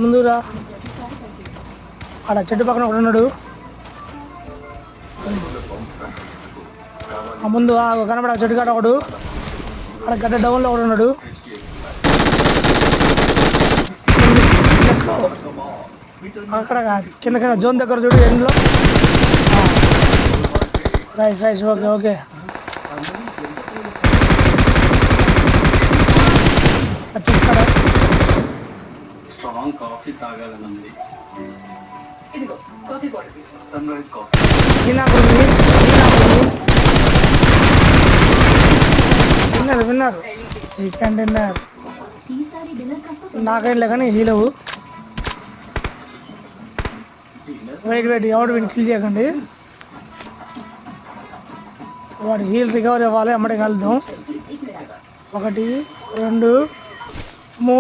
ముందురా ఆడ చెట్టు పక్కన ఒకడు ఉన్నాడు. ఆ ముందు కనబడ చెట్టు కాడ ఒకడు, ఆడ గడ్డ డౌన్లో ఒకడు ఉన్నాడు. అక్కడ కింద జోన్ దగ్గర చూడు ఎండ్లో. రైస్ ఓకే చెక్కడ విన్నారు చికెన్ డిన్నర్. నాకైనా కానీ హీలవు. వెయిట్ ఎవడు వీడిని కిల్ చేయకండి. వాడు హీల్ రికవర్ అవ్వాలి, అమ్మడే కలుద్దాం. 1 2